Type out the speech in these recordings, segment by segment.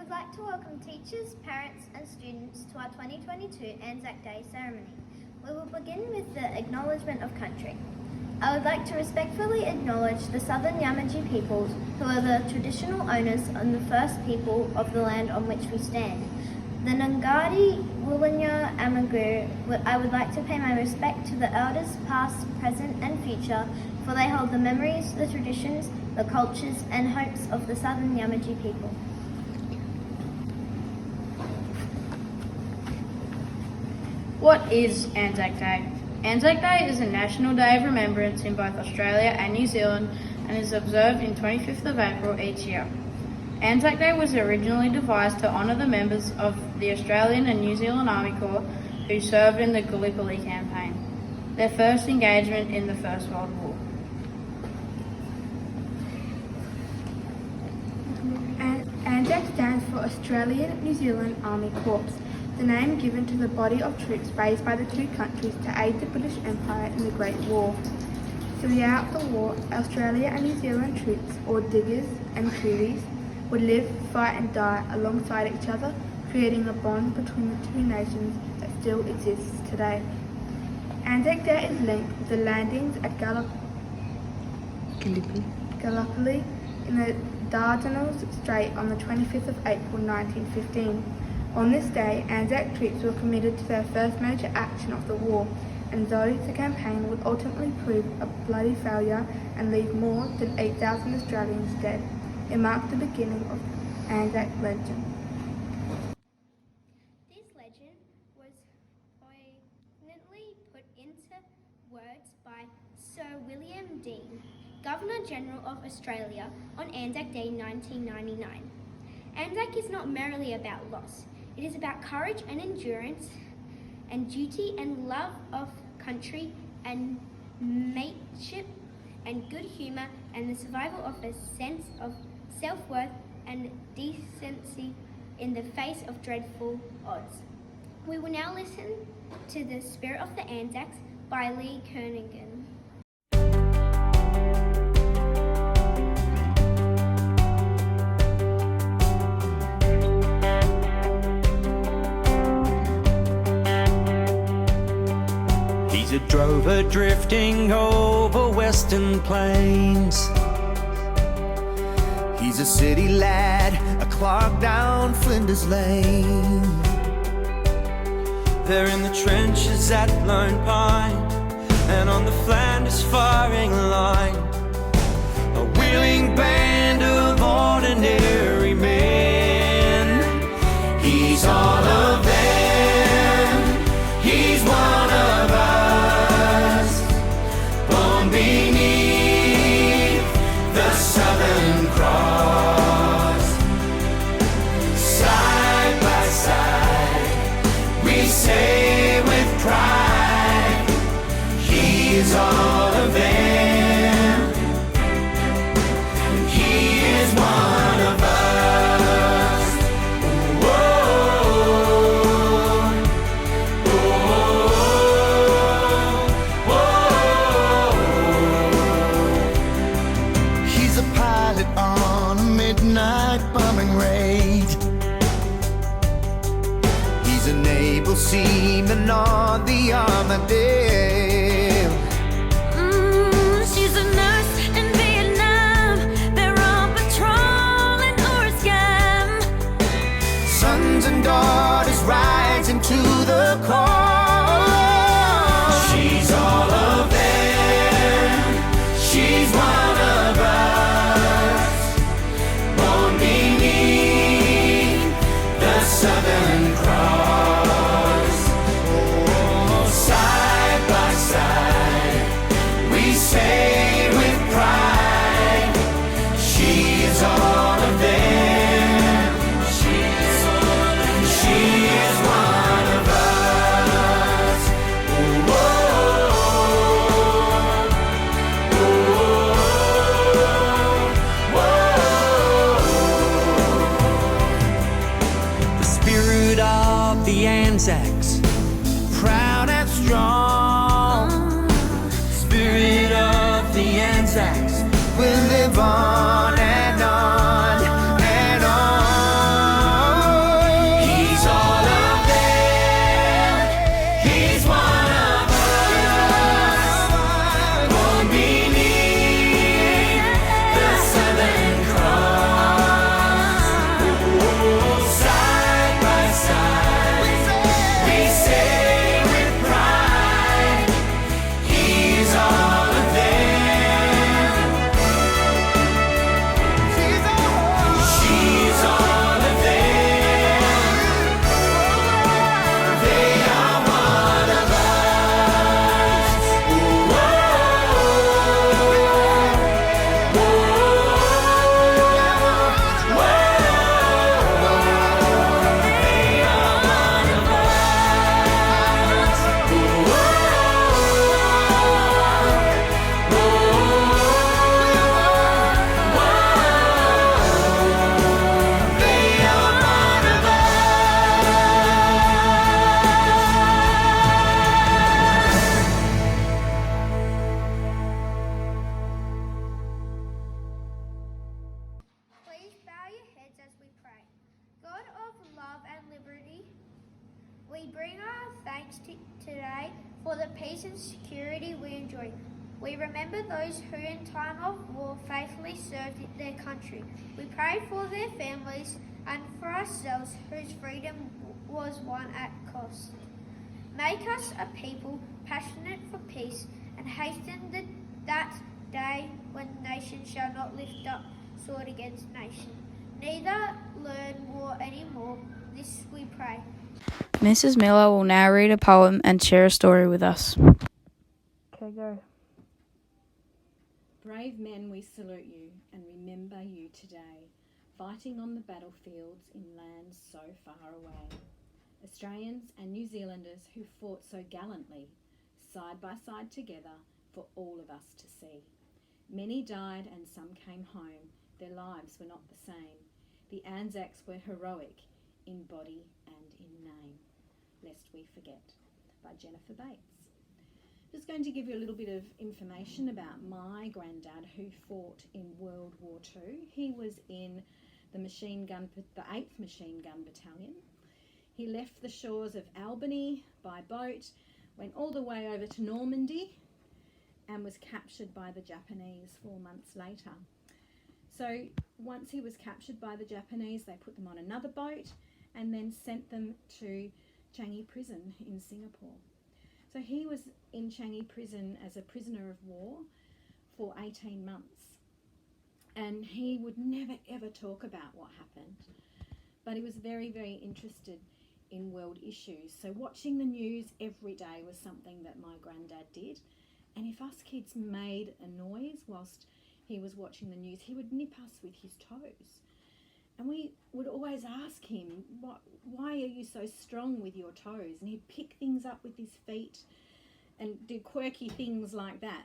would like to welcome teachers, parents and students to our 2022 ANZAC Day Ceremony. We will begin with the acknowledgement of country. I would like to respectfully acknowledge the Southern Yamatji peoples, who are the traditional owners and the first people of the land on which we stand. The Ngadi Wulinya Amagur, I would like to pay my respect to the elders past, present and future, for they hold the memories, the traditions, the cultures and hopes of the Southern Yamatji people. What is ANZAC Day? ANZAC Day is a national day of remembrance in both Australia and New Zealand and is observed on 25th of April each year. ANZAC Day was originally devised to honour the members of the Australian and New Zealand Army Corps who served in the Gallipoli campaign, their first engagement in the First World War. ANZAC stands for Australian New Zealand Army Corps, the name given to the body of troops raised by the two countries to aid the British Empire in the Great War. Throughout the war, Australia and New Zealand troops, or diggers and coolies, would live, fight and die alongside each other, creating a bond between the two nations that still exists today. ANZAC Day is linked with the landings at Gallipoli in the Dardanelles Strait on the 25th of April 1915. On this day, ANZAC troops were committed to their first major action of the war, and though the campaign would ultimately prove a bloody failure and leave more than 8,000 Australians dead, it marked the beginning of ANZAC legend. This legend was poignantly put into words by Sir William Deane, Governor-General of Australia, on ANZAC Day 1999. ANZAC is not merely about loss. It is about courage and endurance and duty and love of country and mateship and good humour and the survival of a sense of self-worth and decency in the face of dreadful odds. We will now listen to The Spirit of the Anzacs by Lee Kernaghan. He's a drover drifting over western plains. He's a city lad, a clog down Flinders Lane. They're in the trenches at Lone Pine and on the Flanders firing line, a willing band of ordinary men. He's all of them, he's one of us, born beneath the Southern Cross. Side by side, we say with pride, he is all of them, and he is one of us. Whoa, whoa. He's a pilot on a midnight bombing raid. He's an able seaman on the Armadale. She's a nurse in Vietnam. They're on patrol in Orscam. Sons and daughters rising to the call. She's all of them, she's one of us, born beneath the Southern Cross. Oh, side by We bring our thanks today for the peace and security we enjoy. We remember those who in time of war faithfully served their country. We pray for their families and for ourselves whose freedom was won at cost. Make us a people passionate for peace and hasten that day when nation shall not lift up sword against nation, neither learn war anymore. This we pray. Mrs. Miller will now read a poem and share a story with us. Okay, go. Brave men, we salute you and remember you today, fighting on the battlefields in lands so far away. Australians and New Zealanders who fought so gallantly, side by side together for all of us to see. Many died and some came home, their lives were not the same. The ANZACs were heroic in body and in name. Lest we forget, by Jennifer Bates. Just going to give you a little bit of information about my granddad who fought in World War II. He was in the 8th Machine Gun Battalion. He left the shores of Albany by boat, went all the way over to Normandy and was captured by the Japanese 4 months later. So once he was captured by the Japanese, they put them on another boat and then sent them to Changi Prison in Singapore. So he was in Changi Prison as a prisoner of war for 18 months. And he would never ever talk about what happened. But he was very, very interested in world issues. So watching the news every day was something that my granddad did. And if us kids made a noise whilst he was watching the news, he would nip us with his toes. And we would always ask him, why are you so strong with your toes? And he'd pick things up with his feet and do quirky things like that.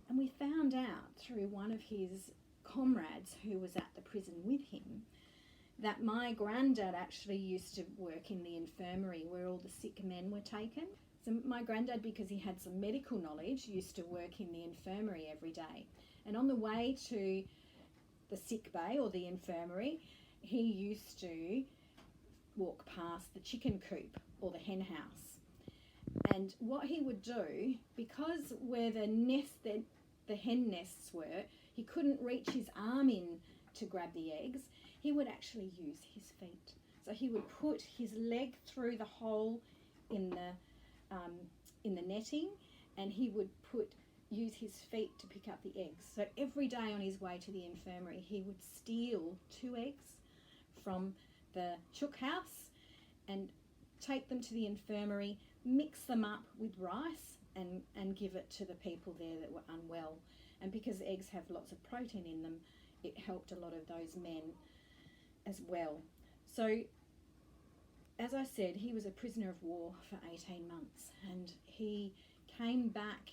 And we found out through one of his comrades who was at the prison with him that my granddad actually used to work in the infirmary where all the sick men were taken. So my granddad, because he had some medical knowledge, used to work in the infirmary every day. And on the way to the sick bay or the infirmary, he used to walk past the chicken coop or the hen house. And what he would do, because where the hen nests were, he couldn't reach his arm in to grab the eggs, he would actually use his feet. So he would put his leg through the hole in the netting, and he would use his feet to pick up the eggs. So every day on his way to the infirmary, he would steal 2 eggs from the chook house and take them to the infirmary, mix them up with rice and give it to the people there that were unwell. And because eggs have lots of protein in them, it helped a lot of those men as well. So as I said, he was a prisoner of war for 18 months, and he came back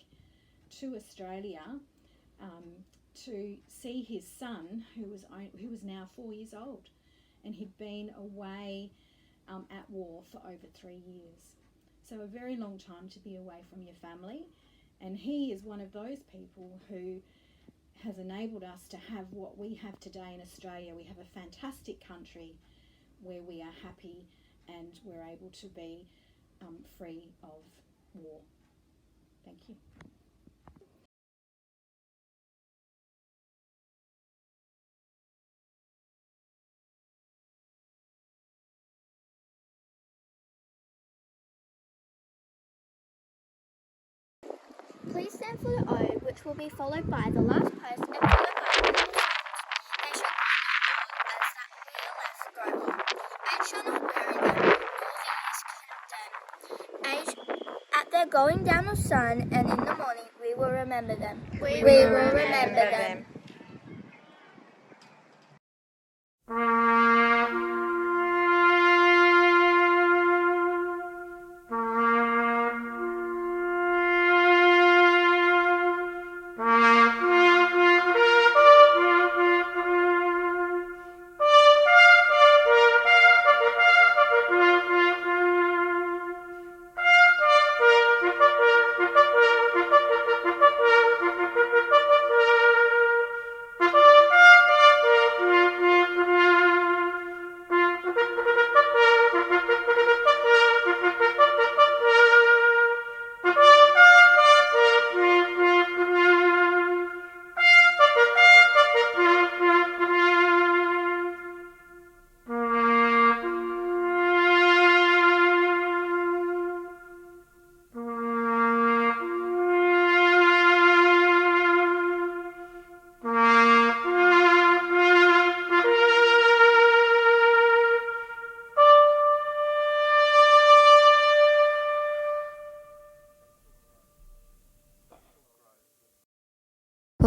to Australia to see his son, who was now 4 years old, and he'd been away at war for over 3 years. So a very long time to be away from your family, and he is one of those people who has enabled us to have what we have today in Australia. We have a fantastic country where we are happy and we're able to be free of war. Thank you. Please stand for the ode, which will be followed by the last post and followed by the last They shall not be as that we are left go on. Age shall not bury them, nor the years condemn. Age, at their going down of sun, and in the morning we will remember them. We will remember them.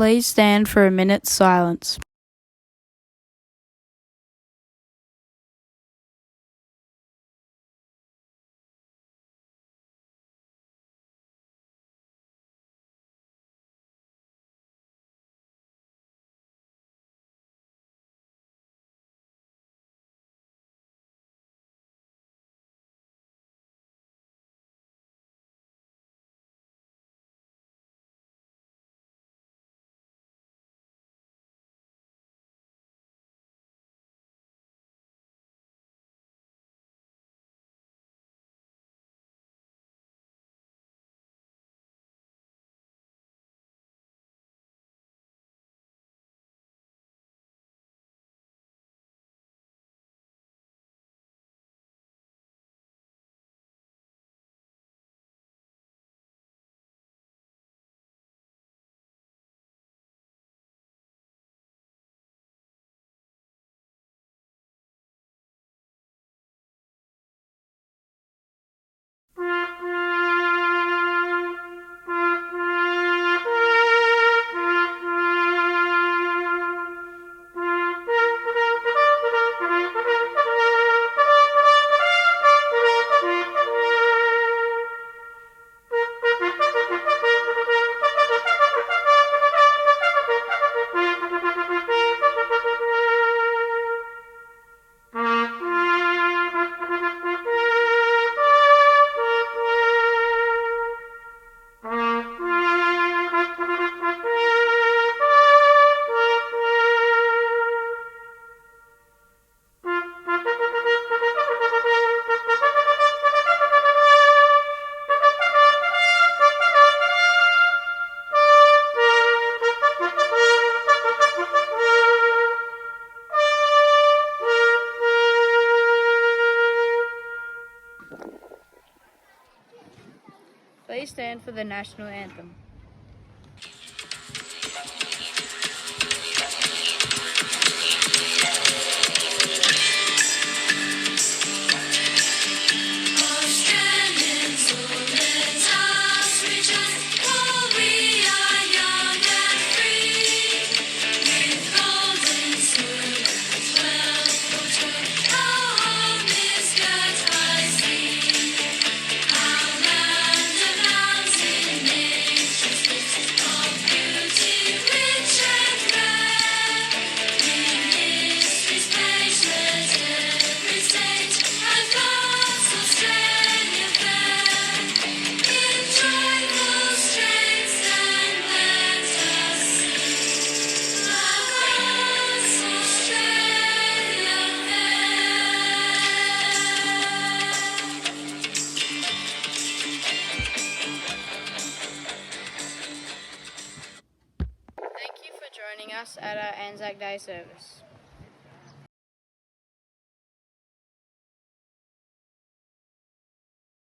Please stand for a minute's silence. Please stand for the national anthem. Australians, oh, let us rejoice, for we are young and free. With golden sword and 12 for joy, our home is girt by sea. Our land abounds in nature's gifts of beauty rich and rare. In history's page let every state and God's Australia fair. In joyful strains then let us sing, God's Australia fair. Thank you for joining us at our ANZAC Day service.